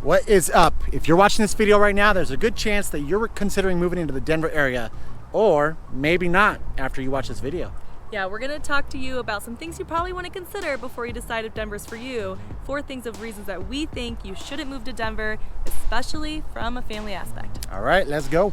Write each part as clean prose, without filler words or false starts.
What is up? If you're watching this video right now, there's a good chance that you're considering moving into the Denver area, or maybe not after you watch this video. Yeah, we're gonna talk to you about some things you probably want to consider before you decide if Denver's for you. 4 things of reasons that we think you shouldn't move to Denver, especially from a family aspect. All right, let's go.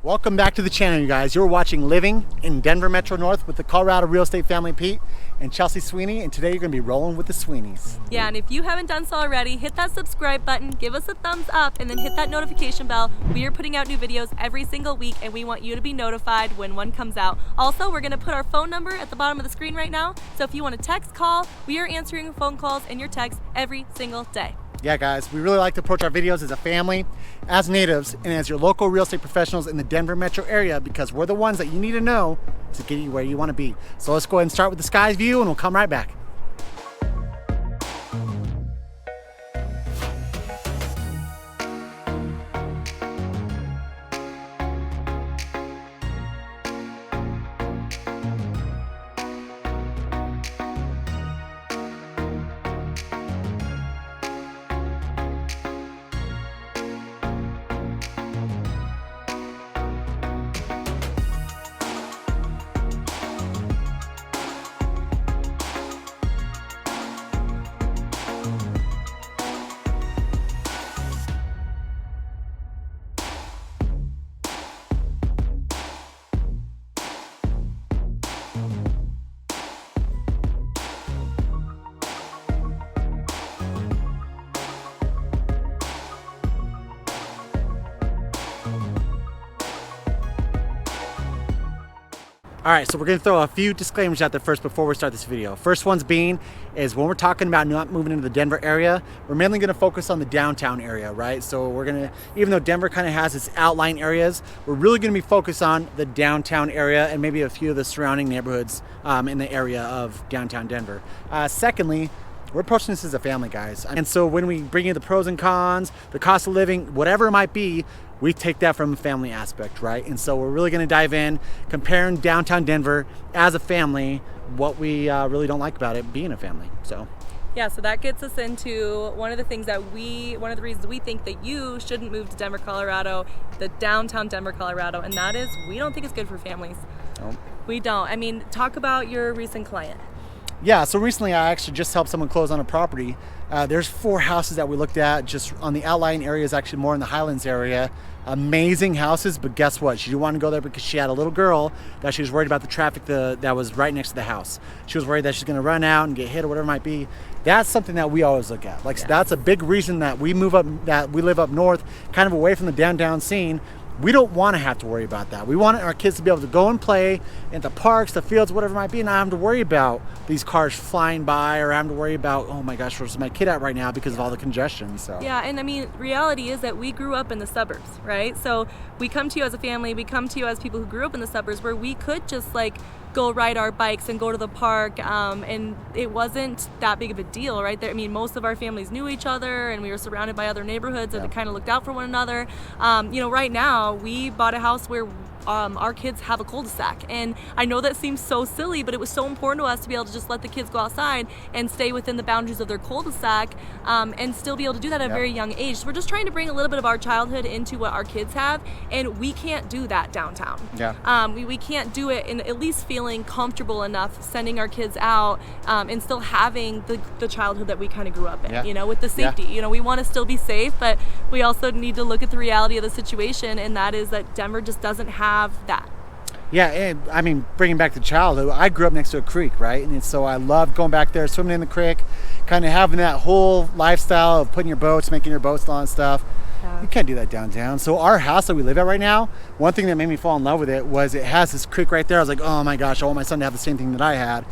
Welcome back to the channel, you guys. You're watching Living in Denver Metro North with the Colorado real estate family Pete and Chelsea Sweeney, and today you're going to be rolling with the Sweeneys. Yeah, and if you haven't done so already, hit that subscribe button, give us a thumbs up, and then hit that notification bell. We are putting out new videos every single week, and we want you to be notified when one comes out. Also, we're going to put our phone number at the bottom of the screen right now, so if you want to text, call, we are answering your phone calls and your texts every single day. Yeah, guys, we really like to approach our videos as a family, as natives, and as your local real estate professionals in the Denver metro area, because we're the ones that you need to know to get you where you want to be. So let's go ahead and start with the sky's view, and we'll come right back. All right, so we're gonna throw a few disclaimers out there first before we start this video. First one's being is when we're talking about not moving into the Denver area, we're mainly gonna focus on the downtown area, right? So we're gonna, even though Denver kind of has its outlying areas, we're really gonna be focused on the downtown area and maybe a few of the surrounding neighborhoods in the area of downtown Denver. Secondly, we're approaching this as a family, guys. And so when we bring you the pros and cons, the cost of living, whatever it might be, we take that from a family aspect, right? And so we're really gonna dive in, comparing downtown Denver as a family, what we really don't like about it being a family, so. Yeah, so that gets us into one of the reasons we think that you shouldn't move to Denver, Colorado, the downtown Denver, Colorado, and that is we don't think it's good for families. Oh. We don't. I mean, talk about your recent client. Yeah, so recently I actually just helped someone close on a property. There's 4 houses that we looked at just on the outlying areas, actually more in the Highlands area. Amazing houses, but guess what? She didn't want to go there because she had a little girl that she was worried about the traffic that was right next to the house. She was worried that she's going to run out and get hit or whatever it might be. That's something that we always look at. Like, so that's a big reason that we live up north, kind of away from the downtown scene. We don't want to have to worry about that. We want our kids to be able to go and play in the parks, the fields, whatever it might be, and not have to worry about these cars flying by or having to worry about, oh my gosh, where's my kid at right now because of all the congestion. So yeah, and I mean, reality is that we grew up in the suburbs, right? So we come to you as a family, we come to you as people who grew up in the suburbs where we could just like go ride our bikes and go to the park, and it wasn't that big of a deal, right? I mean, most of our families knew each other, and we were surrounded by other neighborhoods that kind of looked out for one another. You know, right now we bought a house where our kids have a cul-de-sac, and I know that seems so silly, but it was so important to us to be able to just let the kids go outside and stay within the boundaries of their cul-de-sac, and still be able to do that at a very young age. So we're just trying to bring a little bit of our childhood into what our kids have, and we can't do that downtown. We can't do it in at least feeling comfortable enough sending our kids out, and still having the childhood that we kind of grew up in, you know, with the safety. You know, we want to still be safe, but we also need to look at the reality of the situation, and that is that Denver just doesn't have that. Yeah, and I mean, bringing back to childhood, I grew up next to a creek, right? And so I loved going back there, swimming in the creek, kind of having that whole lifestyle of putting your boats, making your boats and stuff. You can't do that downtown. So our house that we live at right now, one thing that made me fall in love with it was it has this creek right there. I was like, oh my gosh, I want my son to have the same thing that I had.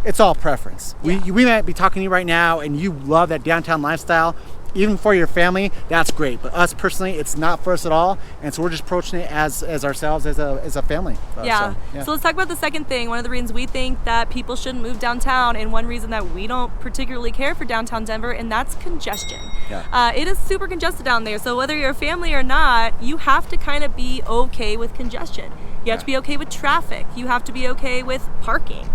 It's all preference. We might be talking to you right now and you love that downtown lifestyle. even for your family, that's great. But us personally, it's not for us at all. And so we're just approaching it as ourselves, as a family. Yeah. So let's talk about the second thing. One of the reasons we think that people shouldn't move downtown, and one reason that we don't particularly care for downtown Denver, and that's congestion. Yeah. It is super congested down there. So whether you're a family or not, you have to kind of be okay with congestion. You have to be okay with traffic. You have to be okay with parking.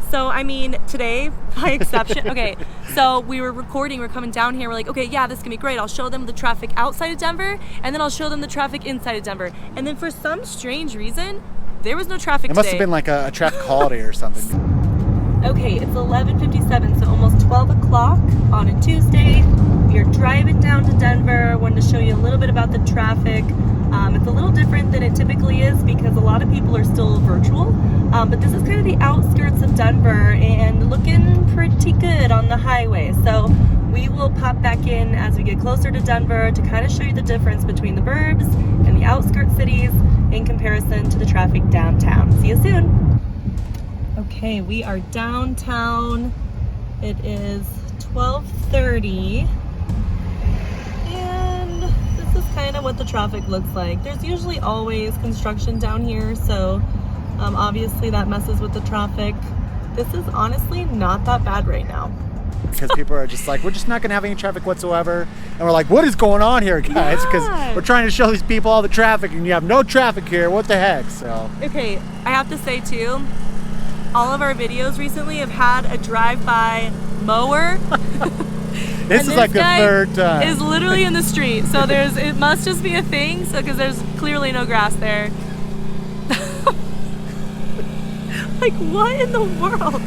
So, I mean, today, by exception, okay, so we were recording, we're coming down here, we're like, okay, yeah, this is gonna be great. I'll show them the traffic outside of Denver, and then I'll show them the traffic inside of Denver. And then for some strange reason, there was no traffic today. It must have been like a traffic holiday or something. Okay, it's 11:57, so almost 12 o'clock on a Tuesday. We are driving down to Denver. I wanted to show you a little bit about the traffic. It's a little different than it typically is because a lot of people are still virtual. But this is kind of the outskirts of Denver and looking pretty good on the highway. So we will pop back in as we get closer to Denver to kind of show you the difference between the burbs and the outskirts cities in comparison to the traffic downtown. See you soon. Okay, we are downtown. It is 12:30. And this is kind of what the traffic looks like. There's usually always construction down here, so obviously that messes with the traffic. This is honestly not that bad right now. Because people are just like, we're just not going to have any traffic whatsoever. And we're like, what is going on here, guys? Because we're trying to show these people all the traffic, and you have no traffic here. What the heck? So okay, I have to say too, all of our videos recently have had a drive-by mower. This is like the third time. Is literally in the street, so it must just be a thing. So because there's clearly no grass there. Like, what in the world?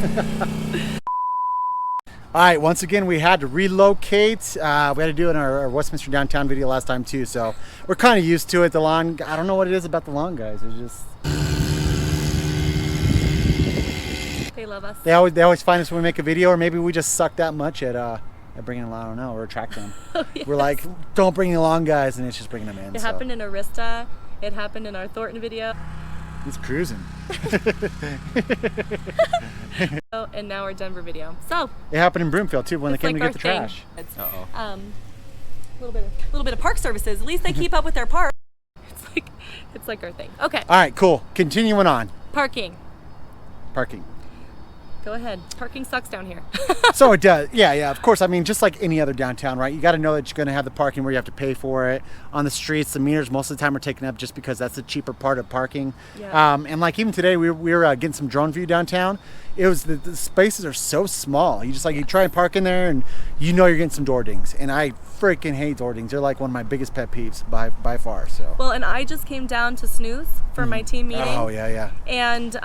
All right, once again, we had to relocate. We had to do it in our Westminster downtown video last time too, so we're kind of used to it. The lawn, I don't know what it is about the lawn guys. It's just they love us. They always find us when we make a video, or maybe we just suck that much at bringing them. I don't know, or attract them. Oh, yes. We're like, don't bring the lawn guys, and it's just bringing them in. It happened in Arista. It happened in our Thornton video. He's cruising. And now our Denver video. So it happened in Broomfield too when they came like to get the thing. trash. A little bit of park services. At least they keep up with their park. It's like our thing. Okay. All right, cool. Continuing on. Parking. Parking. Go ahead. Parking sucks down here. So it does. Yeah, of course. I mean, just like any other downtown, right? You got to know that you're going to have the parking where you have to pay for it. On the streets, the meters most of the time are taken up just because that's the cheaper part of parking. Yeah. And like even today, we were getting some drone view downtown. It was the spaces are so small. You just like you try and park in there, and you know you're getting some door dings. And I freaking hate door dings. They're like one of my biggest pet peeves by far. So. Well, and I just came down to snooze for my team meeting. Oh yeah. And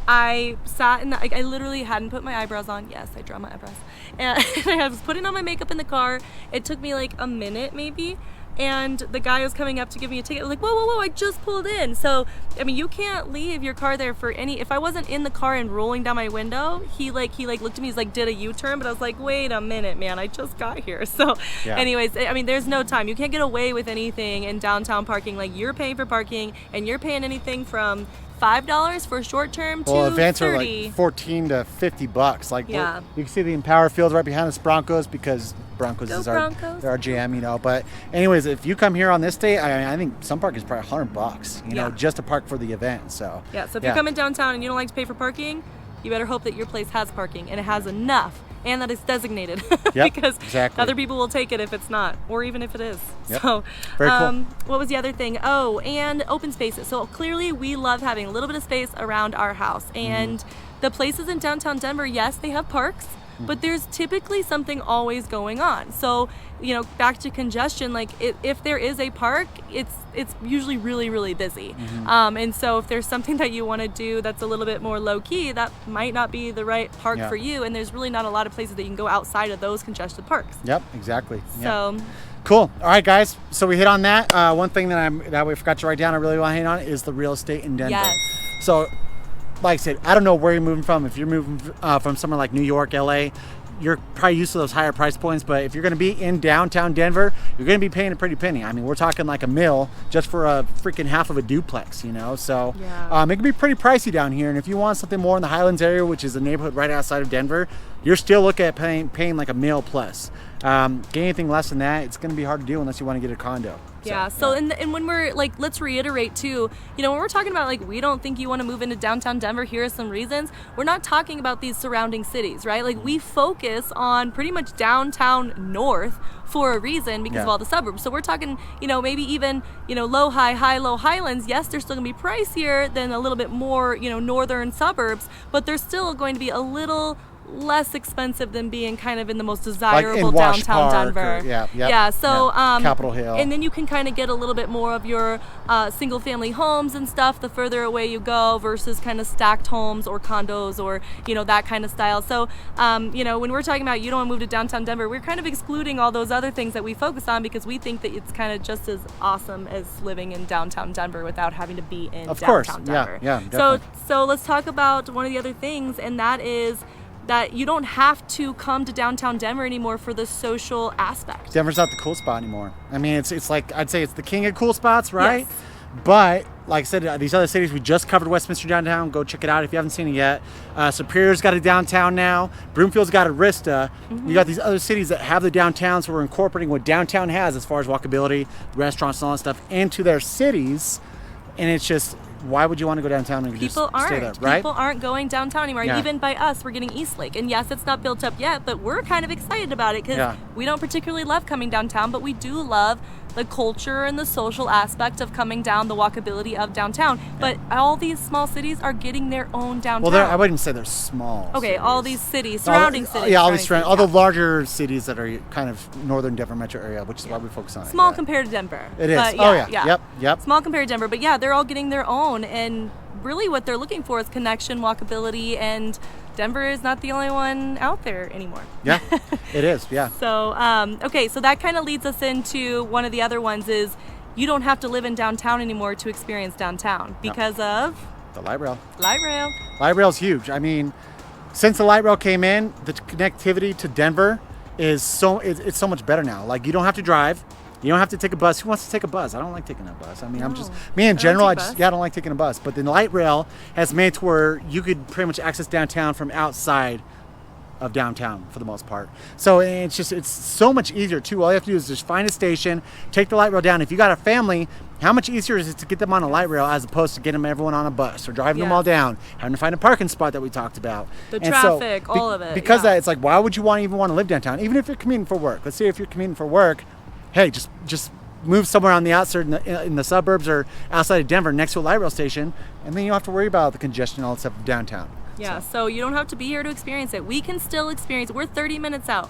I sat in I literally hadn't put my eyebrows on. Yes, I draw my eyebrows. And I was putting on my makeup in the car. It took me like a minute maybe. And the guy was coming up to give me a ticket. I was like, whoa, I just pulled in. So, I mean, you can't leave your car there for any, if I wasn't in the car and rolling down my window, he looked at me, he's like, did a U-turn, but I was like, wait a minute, man, I just got here. So anyways, I mean, there's no time. You can't get away with anything in downtown parking. Like, you're paying for parking, and you're paying anything from $5 for a short term to events $30. are like $14 to $50. Like you Yeah. can see the Empower Field right behind us, Broncos, because Broncos Go is Broncos. they're our jam, you know. But anyways, if you come here on this day, I think some park is probably $100, you know, Yeah. just to park for the event. So Yeah, so if you're coming downtown and you don't like to pay for parking, you better hope that your place has parking and it has enough and that it's designated. Yep, because exactly. other people will take it if it's not, or even if it is. Yep. So Very cool. What was the other thing? Oh, and open spaces. So clearly we love having a little bit of space around our house. And the places in downtown Denver, yes, they have parks, but there's typically something always going on. So, you know, back to congestion, like if there is a park, it's usually really, really busy. And so if there's something that you want to do that's a little bit more low key, that might not be the right park for you. And there's really not a lot of places that you can go outside of those congested parks. Yep, exactly. So cool. All right, guys. So we hit on that. One thing that we forgot to write down, I really want to hit on, is the real estate in Denver. Yes. So, like I said, I don't know where you're moving from. If you're moving from somewhere like New York, LA, you're probably used to those higher price points. But if you're going to be in downtown Denver, you're going to be paying a pretty penny. I mean, we're talking like $1 million just for a freaking half of a duplex, you know. So it can be pretty pricey down here. And if you want something more in the Highlands area, which is a neighborhood right outside of Denver, you're still looking at paying like $1 million plus. Get anything less than that, it's going to be hard to do unless you want to get a condo. Yeah. So and when we're like, let's reiterate too, when we're talking about like, we don't think you want to move into downtown Denver, here are some reasons. We're not talking about these surrounding cities, right? Like we focus on pretty much downtown north for a reason because of all the suburbs. So we're talking, maybe even, low, high, low highlands. Yes, they're still gonna be pricier than a little bit more, northern suburbs, but they're still going to be a little less expensive than being kind of in the most desirable like downtown Park Denver. So Capitol Hill, and then you can kind of get a little bit more of your single family homes and stuff the further away you go versus kind of stacked homes or condos or that kind of style. So when we're talking about you don't want to move to downtown Denver, we're kind of excluding all those other things that we focus on because we think that it's kind of just as awesome as living in downtown Denver without having to be in downtown Denver. Definitely. So let's talk about one of the other things, and that is that you don't have to come to downtown Denver anymore for the social aspect. Denver's not the cool spot anymore. I mean, it's like, I'd say it's the king of cool spots, right? Yes. But like I said, these other cities, we just covered Westminster downtown. Go check it out if you haven't seen it yet. Superior's got a downtown now. Broomfield's got Arista. You got these other cities that have the downtown, so we're incorporating what downtown has as far as walkability, restaurants and all that stuff into their cities. And it's just, why would you want to go downtown and just stay there, right? People aren't going downtown anymore. Yeah. Even by us, we're getting Eastlake. And yes, it's not built up yet, but we're kind of excited about it because we don't particularly love coming downtown, but we do love the culture and the social aspect of coming down, the walkability of downtown. But all these small cities are getting their own downtown. Well, I wouldn't say they're small. Okay, cities. All these cities, surrounding cities. Yeah, all the larger cities that are kind of northern Denver metro area, which is why we focus on it. Small compared to Denver. It is. But Yep. Small compared to Denver, but yeah, they're all getting their own, and really what they're looking for is connection, walkability, and Denver is not the only one out there anymore. Yeah, it is, yeah. So, so that kind of leads us into one of the other ones is you don't have to live in downtown anymore to experience downtown because of the light rail. Light rail. Light rail's huge. I mean, since the light rail came in, the connectivity to Denver is it's so much better now. Like, you don't have to drive. You don't have to take a bus. Who wants to take a bus? I don't like taking a bus. I mean, me in general, I don't like taking a bus. But the light rail has made it to where you could pretty much access downtown from outside of downtown for the most part. So it's so much easier too. All you have to do is just find a station, take the light rail down. If you got a family, how much easier is it to get them on a light rail as opposed to getting everyone on a bus or driving them all down, having to find a parking spot that we talked about. The traffic, all of it. Because that, it's like, why would you even want to live downtown? Even if you're commuting for work. Let's say if you're commuting for work, hey, just move somewhere on the outside in the suburbs or outside of Denver next to a light rail station, and then you don't have to worry about the congestion and all that stuff downtown. Yeah, so you don't have to be here to experience it. We can still experience it. We're 30 minutes out.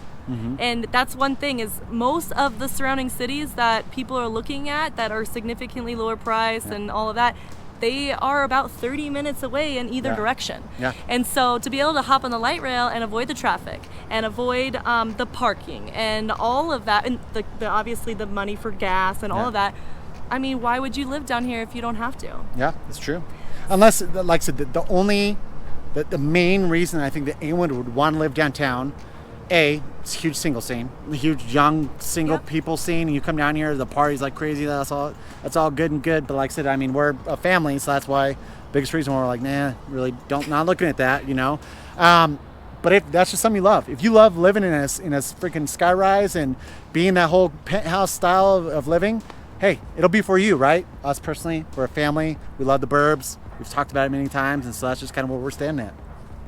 And that's one thing is most of the surrounding cities that people are looking at that are significantly lower price and all of that, they are about 30 minutes away in either direction. Yeah. And so to be able to hop on the light rail and avoid the traffic and avoid the parking and all of that, and the obviously the money for gas and all of that, I mean, why would you live down here if you don't have to? Yeah, that's true. Unless, like I said, the main reason I think that anyone would want to live downtown, it's a huge single scene, a huge young single people scene, and you come down here, the party's like crazy. That's all good and good. But like I said, I mean, we're a family, so that's why biggest reason why we're like, really not looking at that, But if that's just something you love, if you love living in a freaking skyrise and being that whole penthouse style of living, hey, it'll be for you, right? Us personally, we're a family. We love the burbs. We've talked about it many times, and so that's just kind of where we're standing at.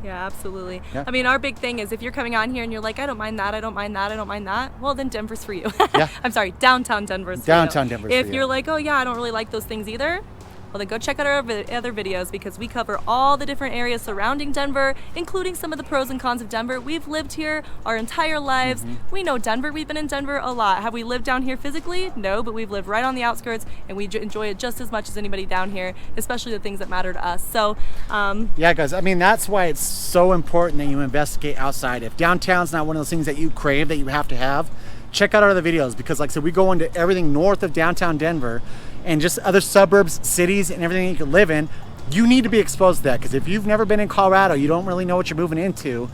Yeah, absolutely. Yeah. I mean, our big thing is if you're coming on here and you're like, I don't mind that, well, then Denver's for you. I'm sorry, downtown Denver's for you. Downtown Denver's for you. If you're like, oh yeah, I don't really like those things either, well, then go check out our other videos because we cover all the different areas surrounding Denver, including some of the pros and cons of Denver. We've lived here our entire lives. We know Denver. We've been in Denver a lot. Have we lived down here physically? No, but we've lived right on the outskirts, and we enjoy it just as much as anybody down here, especially the things that matter to us. So, yeah, guys, I mean, that's why it's so important that you investigate outside. If downtown's not one of those things that you crave, that you have to have, check out our other videos because, like I said, we go into everything north of downtown Denver and just other suburbs, cities, and everything you can live in. You need to be exposed to that because if you've never been in Colorado, you don't really know what you're moving into.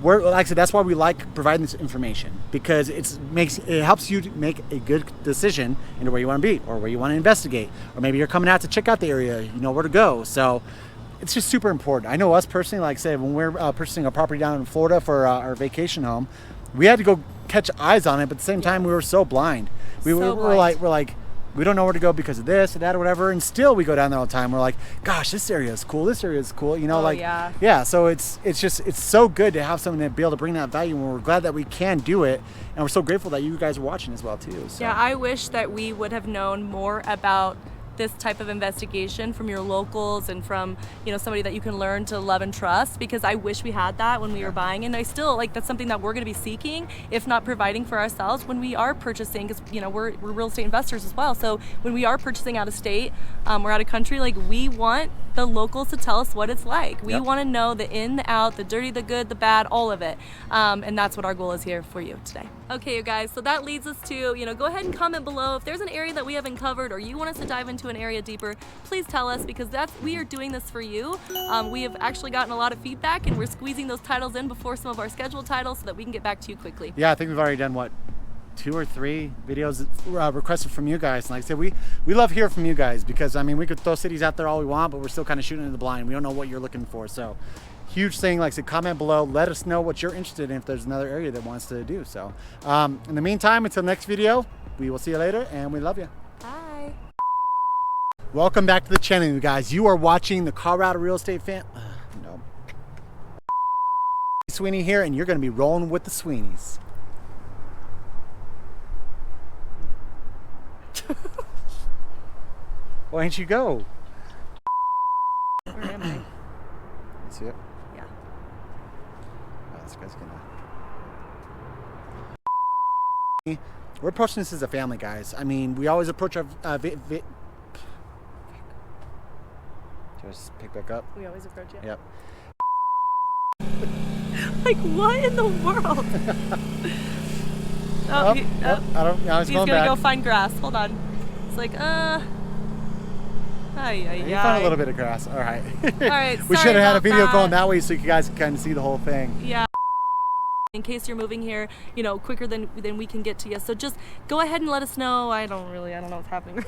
Like I said, that's why we like providing this information because it helps you to make a good decision into where you want to be or where you want to investigate, or maybe you're coming out to check out the area, you know where to go. So it's just super important. I know us personally, like I said, when we're purchasing a property down in Florida for our vacation home, we had to go catch eyes on it, but at the same time we were so blind. We're like, we don't know where to go because of this or that or whatever, and still we go down there all the time. We're like, gosh, this area is cool, this area is cool, you know, yeah. So it's so good to have someone to be able to bring that value, and we're glad that we can do it, and we're so grateful that you guys are watching as well too. So. Yeah, I wish that we would have known more about this type of investigation from your locals and from, you know, somebody that you can learn to love and trust, because I wish we had that when we were buying, and I still, like, that's something that we're going to be seeking, if not providing for ourselves when we are purchasing, because, you know, we're real estate investors as well. So when we are purchasing out of state or out of country, like, we want the locals to tell us what it's like. We want to know the in, the out, the dirty, the good, the bad, all of it, and that's what our goal is here for you today. Okay, you guys, so that leads us to, you know, go ahead and comment below if there's an area that we haven't covered or you want us to dive into an area deeper. Please tell us, because we are doing this for you. We have actually gotten a lot of feedback, and we're squeezing those titles in before some of our scheduled titles so that we can get back to you quickly. Yeah, I think we've already done, what, 2 or 3 videos requested from you guys. And like I said, we love hearing from you guys, because I mean, we could throw cities out there all we want, but we're still kind of shooting in the blind. We don't know what you're looking for. So huge thing, like I said, comment below, let us know what you're interested in if there's another area that wants to do. So in the meantime, until next video, we will see you later, and we love you. Bye. Welcome back to the channel, you guys. You are watching the Colorado Real Estate no. Sweeney here, and you're going to be rolling with the Sweeneys. Why didn't you go? Where am I? See it? Yeah. Oh, this guy's gonna... We're approaching this as a family, guys. I mean, we always approach our... Just pick back up. We always approach it. Yep. Like, what in the world? He's gonna go find grass. Hold on. It's like, You found a little bit of grass. All right. All right. We should have had a video going that way so you guys can kind of see the whole thing. Yeah. In case you're moving here, you know, quicker than we can get to you. So just go ahead and let us know. I don't know what's happening.